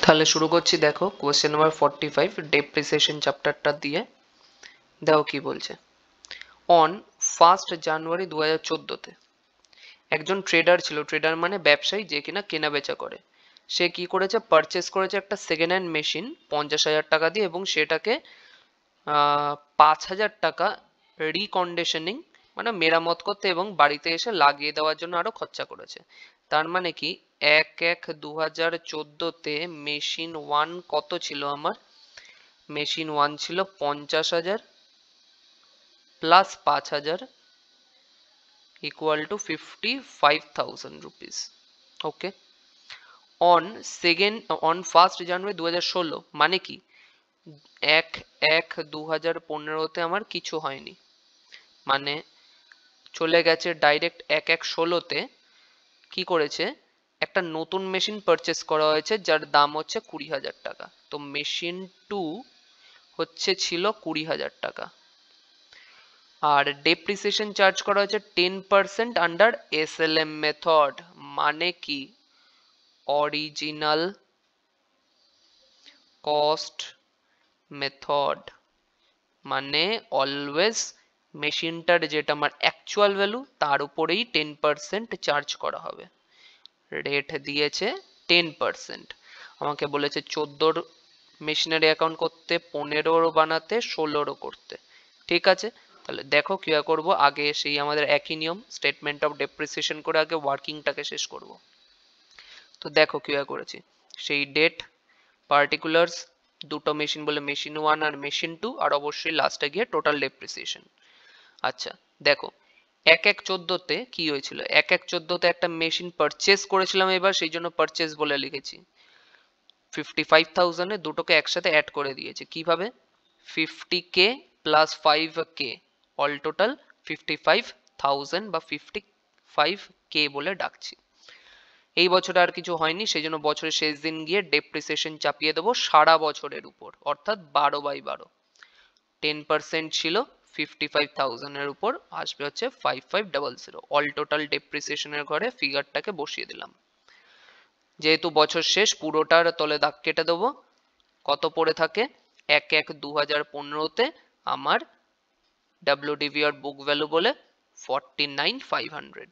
তাহলে শুরু করছি। দেখো কোয়েশ্চেন নাম্বার 45 ডেপ্রিসিয়েশন চ্যাপ্টারটা দিয়ে। দেখো কি বলছে। অন 1 জানুয়ারি 2014-তে একজন ট্রেডার ছিল, ট্রেডার মানে ব্যবসায়ী যে কিনা কেনা বেচা করে। সে কি করেছে, পারচেস করেছে একটা সেকেন্ড হ্যান্ড মেশিন 50,000 টাকা দিয়ে, এবং সেটাকে 5,000 টাকা রিকন্ডিশনিং মানে মেরামত করতে এবং বাড়িতে এসে লাগিয়ে দেওয়ার জন্য আরো খরচা করেছে। তার মানে কি 1/1/2014-তে মেশিন 1 কত ছিল আমার? মেশিন 1 ছিল 50,000 plus 5,000 equal to 55,000 rupees. Okay. On 1 জানুয়ারি 2016 মানে কি 1/1/2015-তে আমার কিছু হয়নি, মানে চলে গেছে ডাইরেক্ট 1/1/16-তে। কি করেছে, একটা নতুন মেশিন পারচেস করা হয়েছে যার দাম হচ্ছে 20,000 টাকা। তো মেশিন 2 হচ্ছে ছিল 20,000 টাকা, আর ডেপ্রিসিয়েশন চার্জ করা হয়েছে 10% আন্ডার এসএলএম মেথড। মানে কি অরিজিনাল কস্ট মেথড, মানে অলওয়েজ মেশিনটার যেটা আমার অ্যাকচুয়াল ভ্যালু তার উপরেই 10% চার্জ করা হবে। রেট দিয়েছে 10%। আমাকে বলেছে 14 মেশিনারি অ্যাকাউন্ট করতে, 15 বানাতে, 16 করতে। ঠিক আছে, তাহলে দেখো কি করব। আগে সেই আমাদের একই নিয়ম, স্টেটমেন্ট অফ ডেপ্রিসিয়েশন করে আগে ওয়ার্কিংটাকে শেষ করব। তো দেখো কি করেছি, সেই ডেট, পার্টিকুলার্স, দুটো মেশিন বলে মেশিন 1 আর মেশিন 2, আর অবশ্যই লাস্টে গিয়ে টোটাল ডেপ্রিসিয়েশন। আচ্ছা দেখো 1/1/14-তে কি হয়েছিল, 1/1/14-তে একটা মেশিন পারচেস করেছিলাম, এবার সেই জন্য পারচেস বলে লিখেছি। 55,000-এ দুটোকে একসাথে অ্যাড করে দিয়েছে। কিভাবে? 50k plus 5k all total 55,000 বা 55k বলে ডাকছি। এই বছরে আর কিছু হয়নি, সেই জন্য বছরের শেষ দিন গিয়ে ডেপ্রিসিয়েশন চাপিয়ে দেবো সারা বছরের উপর, অর্থাৎ 12/12। 10% ছিল 55,000-এর উপর, আসবে হচ্ছে 5500। অল টোটাল ডেপ্রিসিয়েশনের ঘরে ফিগারটাকে বসিয়ে দিলাম। যেহেতু বছর শেষ, পুরোটার তলে দাগ কেটে দেবো। কত পড়ে থাকে? 1/1/2015-তে আমার WDV আর বুক ভ্যালু বলে 49,500।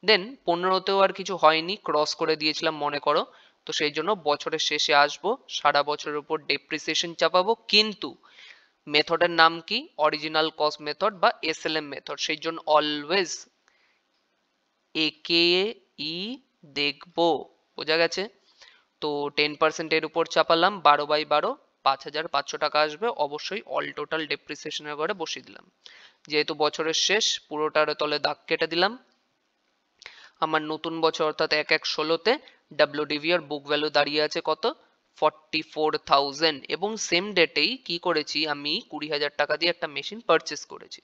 দেন 15-তেও আর কিছু হয়নি, ক্রস করে দিয়েছিলাম মনে করো। তো সেই জন্য বছরের শেষে আসবো, সারা বছরের উপর ডেপ্রিসিয়েশন চাপাবো, কিন্তু মেথডের নাম কি? অরিজিনাল কস্ট মেথড বা এসএলএম মেথড। সেই জন্য অলওয়েজ একে ই দেখবো। বোঝা গেছে? তো 10% এর উপর চাপালাম 12/12, 5,500 টাকা আসবে। অবশ্যই অল টোটাল ডেপ্রিসিয়েশনের ঘরে বসিয়ে দিলাম। যেহেতু বছরের শেষ, পুরোটার তলে দাগ কেটে দিলাম। আমার নতুন বছর অর্থাৎ 1/1/16-তে WDV আর বুক ভ্যালু দাঁড়িয়ে আছে কত? 44,000। এবং সেম ডেটেই কি করেছি, আমি 20,000 টাকা দিয়ে একটা মেশিন পারচেস করেছি।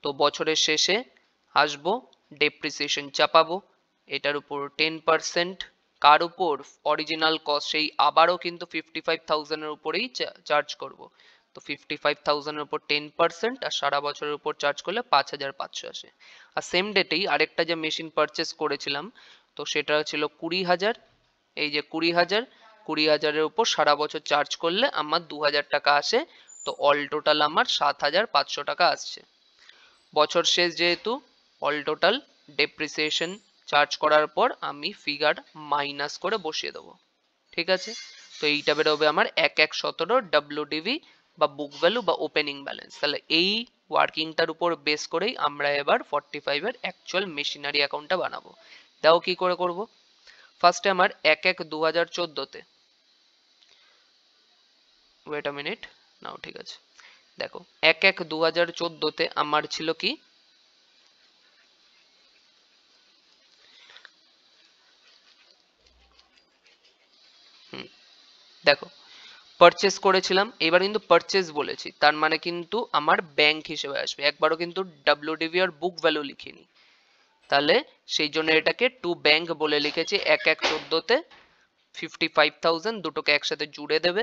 তো বছরের শেষে আসবো, ডেপ্রিসিয়েশন চাপাবো, এটার উপর 10%। কার উপর? অরিজিনাল কস্ট, সেই আবারও কিন্তু 55,000-এর উপরেই চার্জ করব। তো 55,000-এর উপর 10% আর সারা বছরের উপর চার্জ করলে 5,500 আসে। আর সেম ডেটেই আরেকটা যে মেশিন পারচেস করেছিলাম, তো সেটা ছিল 20,000। এই যে 20,000, 20,000-এর উপর সারা বছর চার্জ করলে আমার 2,000 টাকা আসে। তো অল টোটাল আমার 7,500 টাকা আসছে। বছর শেষ যেহেতু, অল টোটাল ডেপ্রিসিয়েশন চার্জ করার পর আমি ফিগার মাইনাস করে বসিয়ে দেবো। ঠিক আছে, তো এইটা বেরোবে আমার 1/1/17 WDV বা বুক ভ্যালু বা ওপেনিং ব্যালেন্স। তাহলে এই ওয়ার্কিংটার উপর বেস করেই আমরা এবার 45-এর অ্যাকচুয়াল মেশিনারি অ্যাকাউন্টটা বানাবো। দেখো কি করে করব। ফার্স্টে আমার 1/1/2014-তে, ওয়েট আ মিনিট, নাও ঠিক আছে। দেখো 1/1/2014-তে আমার ছিল কি, দেখো পারচেস করেছিলাম, এবার কিন্তু পারচেস বলেছি, তার মানে কিন্তু আমার ব্যাংক হিসেবে আসবে। একবারও কিন্তু WDV আর বুক ভ্যালু লিখিনি, তাহলে সেই জন্য এটাকে টু ব্যাংক বলে লিখেছি। 1/1/14-তে 55,000 দুটোকে একসাথে জুড়ে দেবে।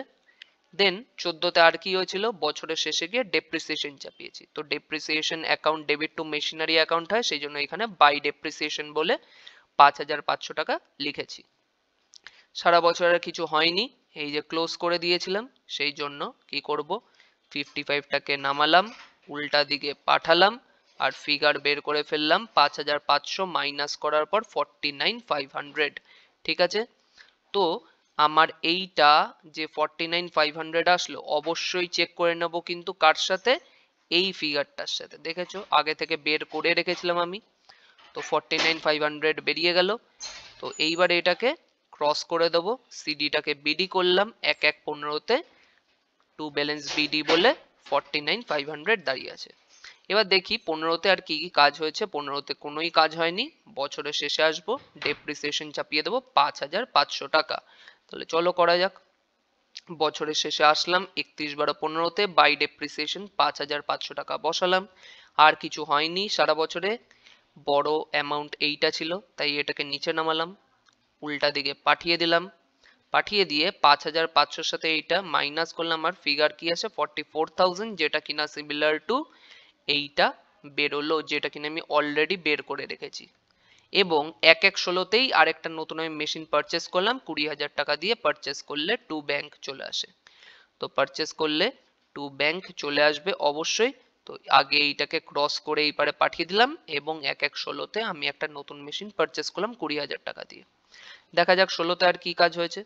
দেন 14-তে আর কি হয়েছিল, বছরের শেষে গিয়ে ডেপ্রিসিয়েশন চাপিয়েছি। তো depreciation account debit two machinery account হয়, সেই জন্য এখানে বাই ডেপ্রিসিয়েশন বলে 5,500 টাকা লিখেছি। সারা বছর আর কিছু হয়নি, এই যে ক্লোজ করে দিয়েছিলাম, সেই জন্য কি করব, 55টাকে নামালাম, উল্টা দিকে পাঠালাম, আর ফিগার বের করে ফেললাম 5500 মাইনাস করার পর 49,500। ঠিক আছে, তো আমার এইটা যে 49,500 আসলো, অবশ্যই চেক করে নেব কিন্তু কার সাথে, এই ফিগারটার সাথে। দেখেছো আগে থেকে বের করে রেখেছিলাম আমি, তো 49,500 বেরিয়ে গেল। তো এইবারে এটাকে ক্রস করে দেবো, সিডিটাকে বিডি করলাম 1/15তে, টু ব্যালেন্স বিডি বলে 49,500 দাঁড়িয়ে আছে। এবার দেখি 15তে আর কি কি কাজ হয়েছে। 15তে কোনোই কাজ হয়নি, বছরের শেষে আসবো, ডেপ্রিসিয়েশন চাপিয়ে দেবো 5,500 টাকা। তাহলে চলো করা যাক। বছরের শেষে আসলাম 31/12/15তে, বাই ডেপ্রিসিয়েশন 5,500 টাকা বসালাম। আর কিছু হয়নি সারা বছরে, বড় অ্যামাউন্ট এইটা ছিল, তাই এটাকে নিচে নামালাম, উল্টা দিকে পাঠিয়ে দিলাম, পাঠিয়ে দিয়ে 5,500 সাথে এইটা মাইনাস করলাম, আর ফিগার কি আসে 44,000, যেটা কিনা সিমিলার টু এইটা বেরোলো, যেটা কিনা আমি অলরেডি বের করে রেখেছি। এবং 1/16তেই আরেকটা নতুন আমি মেশিন পারচেস করলাম 20,000 টাকা দিয়ে। পারচেস করলে টু ব্যাংক চলে আসে, তো পারচেস করলে টু ব্যাংক চলে আসবে অবশ্যই। তো আগে এইটাকে ক্রস করে এই পারে পাঠিয়ে দিলাম, এবং 1/16তে আমি একটা নতুন মেশিন পারচেস করলাম 20,000 টাকা দিয়ে। দেখা যাক 16তে আর কি কাজ হয়েছে।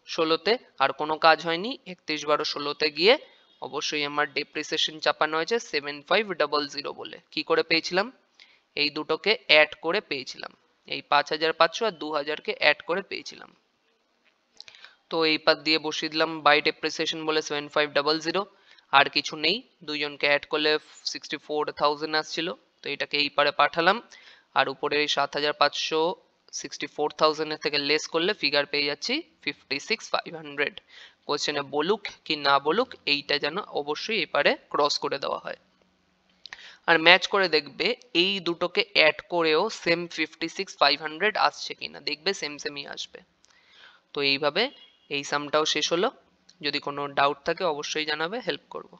16তে আর কোনো কাজ হয়নি, 31/12/16তে গিয়ে অবশ্যই আমার ডেপ্রিসিয়েশন চাপানো হয়েছে 7500 বলে। কি করে পেয়েছিলাম, এই দুটোকে অ্যাড করে পেয়েছিলাম, এই 5,500 আর 2,000কে অ্যাড করে পেয়েছিলাম। তো এই পাত দিয়ে বসিয়ে দিলাম বাই ডেপ্রিসিয়েশন বলে 7500, আর কিছু নেই, দুইজনকে অ্যাড করলে 64,000 আসছিল, তো এটাকে এই পারে পাঠালাম, আর উপরে এই 7,500 64,000 এর থেকে লেস করলে ফিগার পেয়ে যাচ্ছি 56,500। কোশ্চেনে বলুক কি না বলুক, এইটা যেন অবশ্যই এপারে ক্রস করে দেওয়া হয়। আর ম্যাচ করে দেখবে এই দুটোকে অ্যাড করেও সেম 56,500 আসছে কিনা, দেখবে সেম সেমই আসবে। তো এইভাবে এই সামটাও শেষ হলো। যদি কোনো ডাউট থাকে অবশ্যই জানাবে, হেল্প করব।